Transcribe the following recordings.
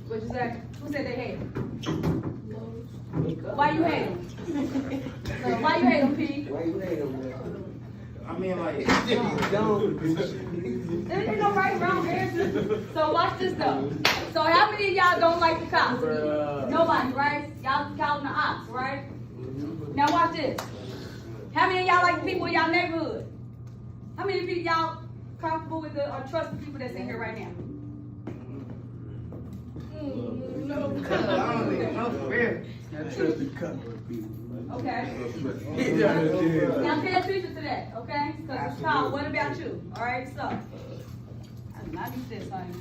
What you say? Who said they hate him? Why you hate him? Why you hate him, P? Why you hate him? I mean, like, There ain't no right, wrong answer. So watch this though. So how many of y'all don't like the cops? Nobody, right? Y'all counting the ops, right? Now watch this. How many of y'all like the people in y'all neighborhood? How many of y'all comfortable with or trust the people that's in here right now? no, I don't think I'm fair. I trust the couple of people. Okay. Now pay attention to that, okay? Because it's called What About You? Alright, so. I do not use this, honey.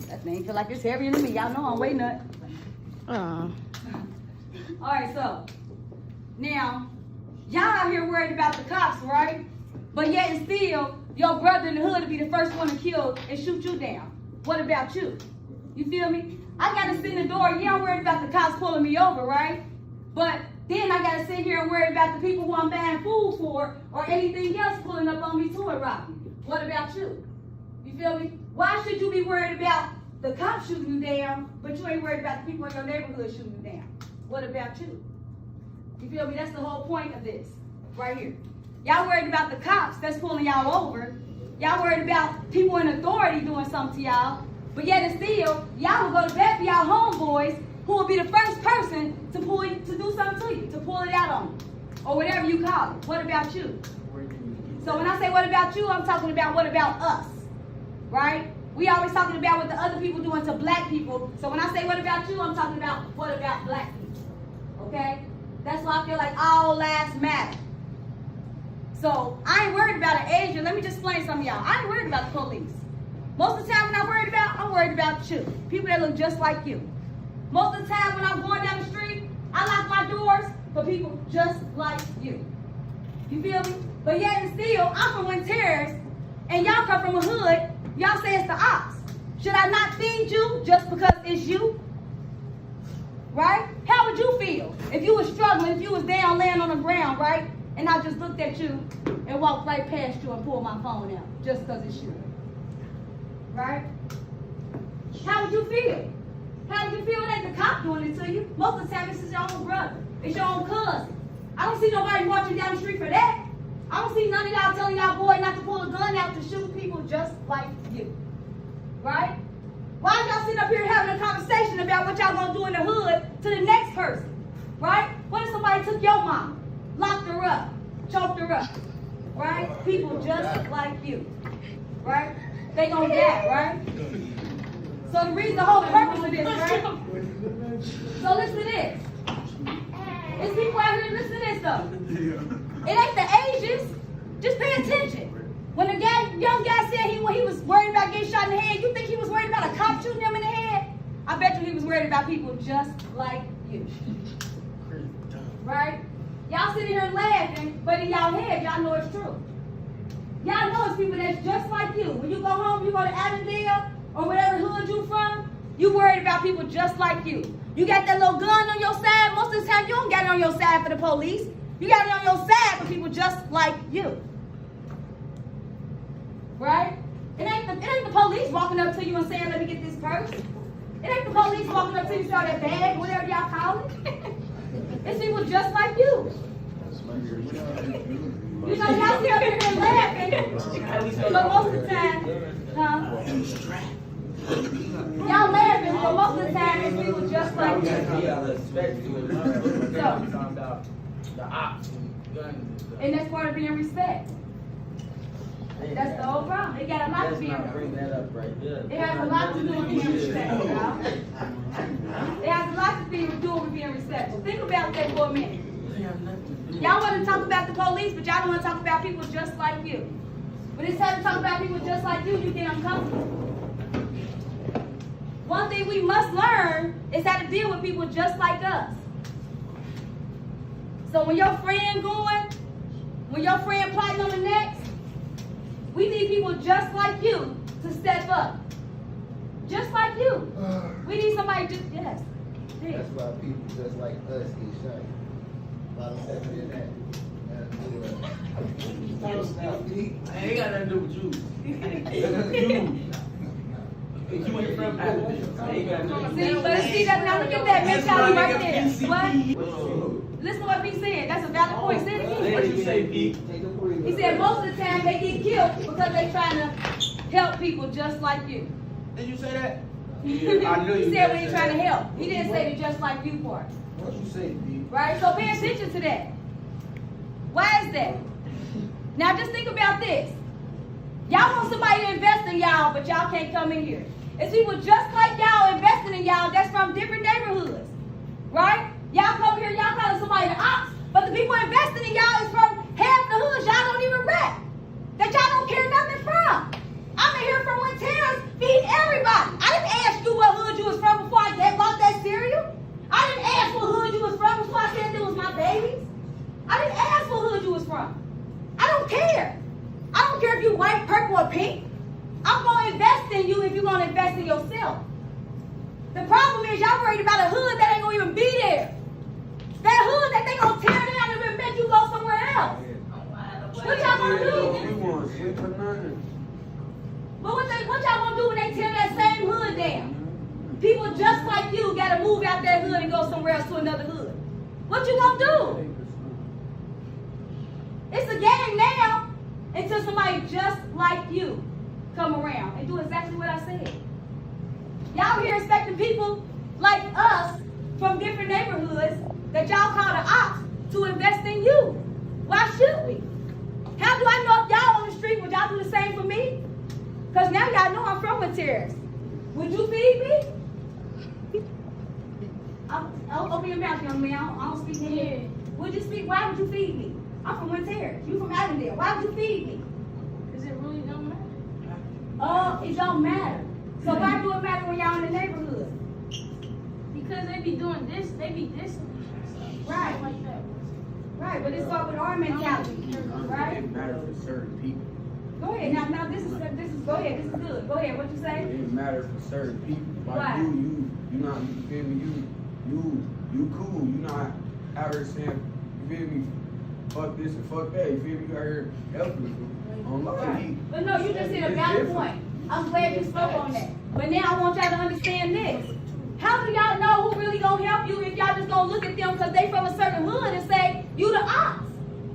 That thing feel like it's heavier than me. Y'all know I'm way nut. Alright, so. Now, y'all out here worried about the cops, right? But yet and still, your brother in the hood will be the first one to kill and shoot you down. What about you? You feel me? I gotta sit in the door. Yeah, I'm worried about the cops pulling me over, right? But then I gotta sit here and worry about the people who I'm buying food for or anything else pulling up on me too and robbing me. What about you? You feel me? Why should you be worried about the cops shooting you down, but you ain't worried about the people in your neighborhood shooting you down? What about you? You feel me? That's the whole point of this, right here. Y'all worried about the cops that's pulling y'all over. Y'all worried about people in authority doing something to y'all. But yet and still, y'all will go to bed for y'all homeboys who will be the first person to pull you, to do something to you, to pull it out on you, or whatever you call it. What about you? So when I say what about you, I'm talking about what about us, right? We always talking about what the other people doing to black people. So when I say what about you, I'm talking about what about black people, okay? That's why I feel like all lives matter. So I ain't worried about an Asian. Let me just explain something to y'all. I ain't worried about the police. Most of the time when I'm worried about you. People that look just like you. Most of the time when I'm going down the street, I lock my doors for people just like you. You feel me? But yet and still, I'm from Wynn Terrace, and y'all come from a hood. Y'all say it's the ops. Should I not feed you just because it's you? Right? How would you feel if you was struggling, if you was down laying on the ground, right? And I just looked at you and walked right past you and pulled my phone out just because it's you. Right? How would you feel? How would you feel that the cop doing it to you? Most of the time, this is your own brother. It's your own cousin. I don't see nobody marching down the street for that. I don't see none of y'all telling y'all boy not to pull a gun out to shoot people just like you. Right? Why are y'all sitting up here having a conversation about what y'all gonna do in the hood to the next person? Right? What if somebody took your mom, locked her up, choked her up? Right? People just like you. Right? They gonna die, right? So the reason, the whole purpose of this, right? So listen to this. There's people out here listen to this though. It ain't the Asians. Just pay attention. When the young guy said he was worried about getting shot in the head, you think he was worried about a cop shooting him in the head? I bet you he was worried about people just like you. Right? Y'all sitting here laughing, but in y'all head, y'all know it's true. Y'all know it's people that's just like you. When you go home, you go to Avondale or whatever hood you from, you worried about people just like you. You got that little gun on your side. Most of the time, you don't got it on your side for the police. You got it on your side for people just like you. Right? It ain't the police walking up to you and saying, let me get this purse. It ain't the police walking up to you and saying that bag, whatever y'all call it. It's people just like you. You know, y'all sit up here and laughing, but most of the time, y'all laughing, but most of the time, it's people just like you. And that's part of being respect. That's the whole problem. It got a lot to be in It has a lot to do with being respectful, y'all. It has a lot to do with being respectful. Think about that for a minute. Y'all want to talk about the police, but y'all don't want to talk about people just like you. When it's time to talk about people just like you get uncomfortable. One thing we must learn is how to deal with people just like us. So when your friend plotting on the next, we need people just like you to step up. Just like you. We need somebody just, yes. That's why people just like us get shot. A lot of stuff in that. I ain't got nothing to do with you. You ain't from Avondale. I ain't See that now? Look at that mentality right there. What? Listen to what he's saying. That's a valid point. Say it again. What you say, Pete? He said most of the time they get killed because they trying to help people just like you. Did you say that? Yeah, I knew you he said when you're trying to help. He didn't say the just like you part. What you say, Pete? Right? So pay attention to that. Why is that? Now just think about this. Y'all want somebody to invest in y'all, but y'all can't come in here. It's people just like y'all investing in y'all that's from different neighborhoods. Right? Y'all come here, y'all calling somebody the ops, but the people investing in y'all is from half the hoods y'all don't even rep. That y'all don't care nothing from. I'm in here from when Terrence feed everybody. I didn't ask you what hood you was from before I bought that cereal. I didn't ask what hood you was from before I said it was my babies. I didn't ask what hood you was from. I don't care. I don't care if you white, purple, or pink. I'm going to invest in you if you're going to invest in yourself. The problem is y'all worried about a hood that ain't going to even be there. That hood that they going to tear down and make you go somewhere else. What y'all going to do? But what y'all going to do when they tear that same hood down? People just like you got to move out that hood and go somewhere else to another hood. What you going to do? It's a game now until somebody just like you come around and do exactly what I said. Y'all here expecting people like us from different neighborhoods that y'all call the ops to invest in you. Why should we? How do I know if y'all on the street, would y'all do the same for me? Because now y'all know I'm from Materis. Would you feed me? I'll open your mouth, young man. I don't speak in here. Would you speak? Why would you feed me? I'm from Winter. You from Avondale. Why would you feed me? Because it really don't matter. Oh, it don't matter. So why do it matter when y'all in the neighborhood? Because they be doing this, they be dissing. Right. Like that. Right, but it's all with our mentality. Right? It matters for certain people. Go ahead. Now this is go ahead. This is good. Go ahead. What you say? It matters for certain people. Like Why? you not, you feel me? You cool. You not out here saying, you feel me? Fuck this and fuck that. You feel me? You out here helping people. Right. But no, you just said a valid point. I'm glad you spoke on that. But now I want y'all to understand this. How do y'all know who really gonna help you if y'all just gonna look at them because they from a certain hood and say, you the ops?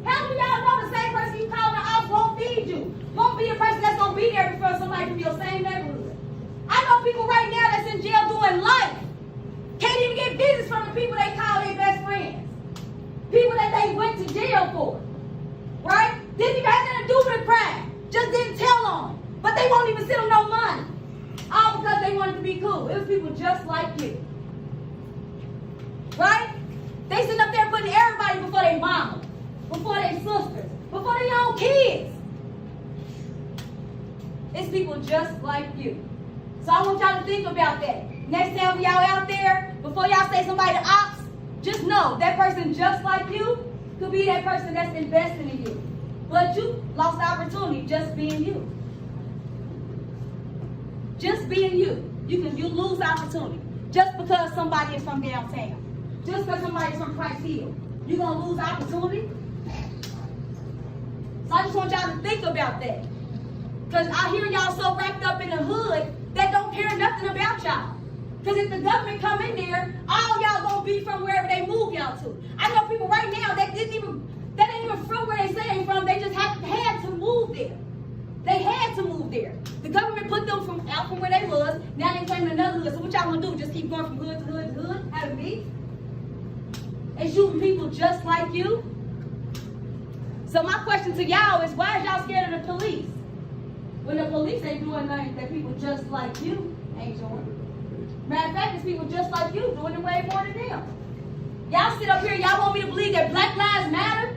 How do y'all know the same person you call the ops won't feed you? Won't be a person that's gonna be there for somebody from your same neighborhood. I know people right now that's in jail doing life. Can't even get visits from the people they call their best friends. People that they went to jail for. Right? Didn't even have nothing to do with the crime. Just didn't tell on them. But they won't even send them no money. All because they wanted to be cool. It was people just like you. Right? They sitting up there putting everybody before their mama, before their sisters, before their own kids. It's people just like you. So I want y'all to think about that. Next time y'all out there, before y'all say somebody the ops, just know that person just like you could be that person that's investing in you. But you lost the opportunity just being you. Just being you. You lose the opportunity. Just because somebody is from downtown. Just because somebody's from Price Hill. You're going to lose the opportunity? So I just want y'all to think about that. Because I hear y'all so wrapped up in the hood that don't care nothing about y'all. Because if the government come in there, all y'all gonna be from wherever they move y'all to. I know people right now that ain't even from where they say they from. They just had to move there. They had to move there. The government put them out from where they was. Now they claiming another hood. So what y'all gonna do? Just keep going from hood to hood to hood? How to be? And shooting people just like you? So my question to y'all is, why is y'all scared of the police? When the police ain't doing nothing that people just like you ain't doing. Matter of fact, it's people just like you doing it way more than them. Y'all sit up here, y'all want me to believe that Black Lives Matter?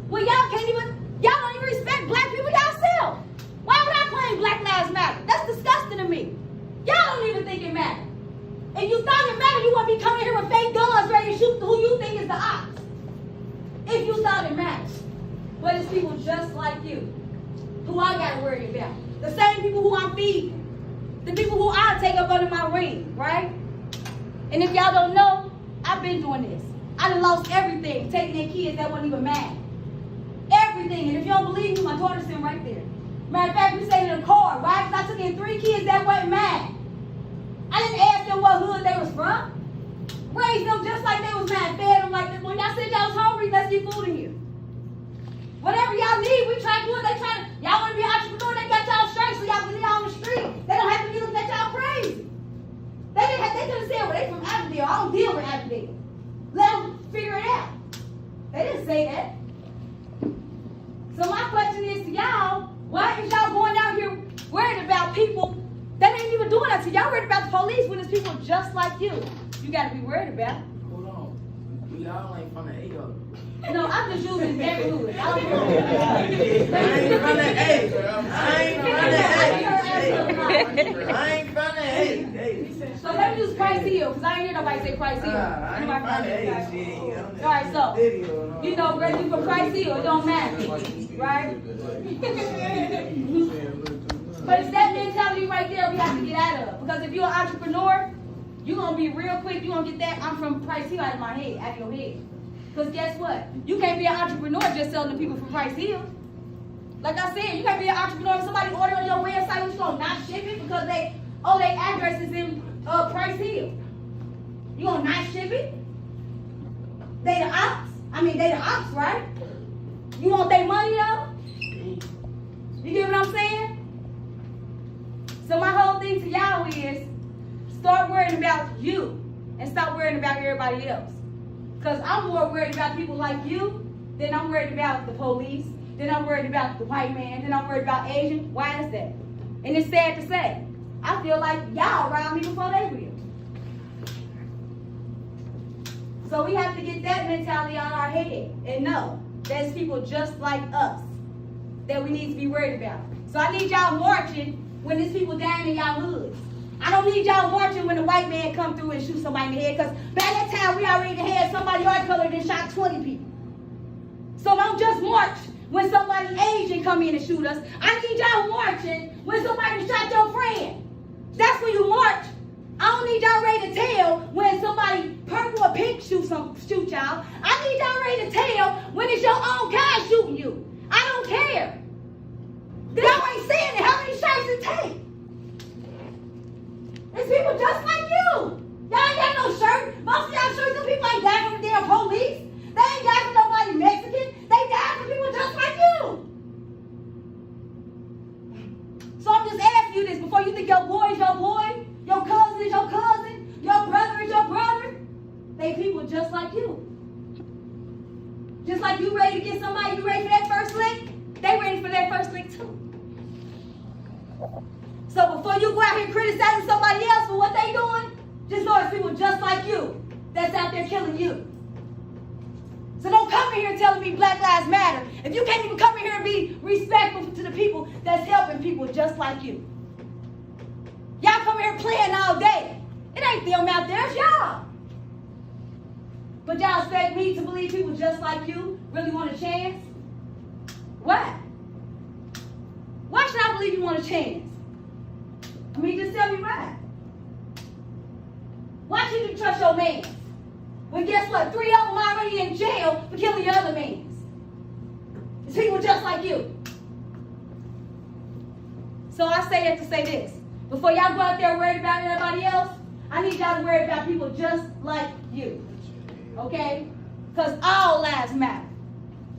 Well, y'all don't even respect black people yourself. Why would I claim Black Lives Matter? That's disgusting to me. Y'all don't even think it matters. If you thought it mattered, you wouldn't be coming here with fake guns ready to shoot who you think is the ops. If you thought it mattered. But it's people just like you who I got to worry about. The same people who I'm feeding. The people who I take up under my wing, right? And if y'all don't know, I've been doing this. I done lost everything, taking their kids that wasn't even mad. Everything. And if you don't believe me, my daughter's sitting right there. Matter of fact, we stayed in a car, right? Because I took in 3 kids that wasn't mad. I didn't ask them them what hood they was from. Raised them just like they was mad, fed them like this. When y'all said y'all was hungry, let's get food in here. Whatever y'all need, we try to do it. Y'all want to be an entrepreneur, they got y'all straight so y'all can live on the street. They don't have to be looking at y'all crazy. They could have said, well, they from Avondale. I don't deal with Avondale. Let them figure it out. They didn't say that. So my question is to y'all, why is y'all going out here worried about people that ain't even doing that to y'all? Worried about the police when it's people just like you. You got to be worried about. Hold on. We all ain't from the AO. No, I'm just using neighborhood. I don't I ain't from the A. I ain't from the A. So let me use Price Hill, because I ain't hear nobody say Price Hill. I ain't from the A. All right, so, you know, whether you from Price Hill, it don't matter, right? But it's that mentality right there we have to get out of. Because if you're an entrepreneur, you're going to be real quick, you're going to get that I'm from Price Hill out of my head, out of your head. Because guess what? You can't be an entrepreneur just selling to people from Price Hill. Like I said, you can't be an entrepreneur if somebody order on your website and you're going to not ship it because their address is in Price Hill. You going to not ship it? They the ops, right? You want their money though? You get what I'm saying? So my whole thing to y'all is start worrying about you and stop worrying about everybody else. Because I'm more worried about people like you than I'm worried about the police, then I'm worried about the white man, then I'm worried about Asian. Why is that? And it's sad to say. I feel like y'all around me before they will. So we have to get that mentality on our head and know there's people just like us that we need to be worried about. So I need y'all marching when there's people dying in y'all hoods. I don't need y'all marching when the white man come through and shoot somebody in the head, because by that time we already had somebody our color that shot 20 people. So don't just march when somebody Asian come in and shoot us. I need y'all marching when somebody shot your friend. That's when you march. I don't need y'all ready to tell when somebody purple or pink shoot y'all. I need y'all ready to tell when it's your own guy shooting you. I don't care. Y'all ain't saying it. How many shots it take? It's people just like you. Y'all ain't got no shirt. Most of y'all shirts, them people ain't died from the damn police. They ain't died from nobody Mexican. They died from people just like you. So I'm just asking you this before you think your boy is your boy, your cousin is your cousin, your brother is your brother. They people just like you. Just like you ready to get somebody, you ready for that first lick, they ready for that first lick too. So before you go out here criticizing somebody else for what they doing, just know it's people just like you that's out there killing you. So don't come in here telling me Black Lives Matter if you can't even come in here and be respectful to the people that's helping people just like you. Y'all come here playing all day. It ain't them out there, it's y'all. But y'all expect me to believe people just like you really want a chance? Why? Why should I believe you want a chance? I mean, just tell me why. Why should you trust your man? Well, guess what? 3 of them already in jail for killing your other mans. It's people just like you. So I say that to say this. Before y'all go out there worried about everybody else, I need y'all to worry about people just like you. Okay? Because all lives matter.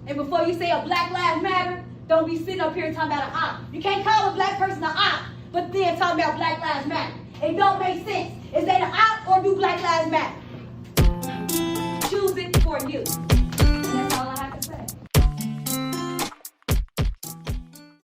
And before you say a Black Lives Matter, don't be sitting up here talking about an op. You can't call a black person an op, but then talking about Black Lives Matter. It don't make sense. Is that an op or do Black Lives Matter? Choose it for you.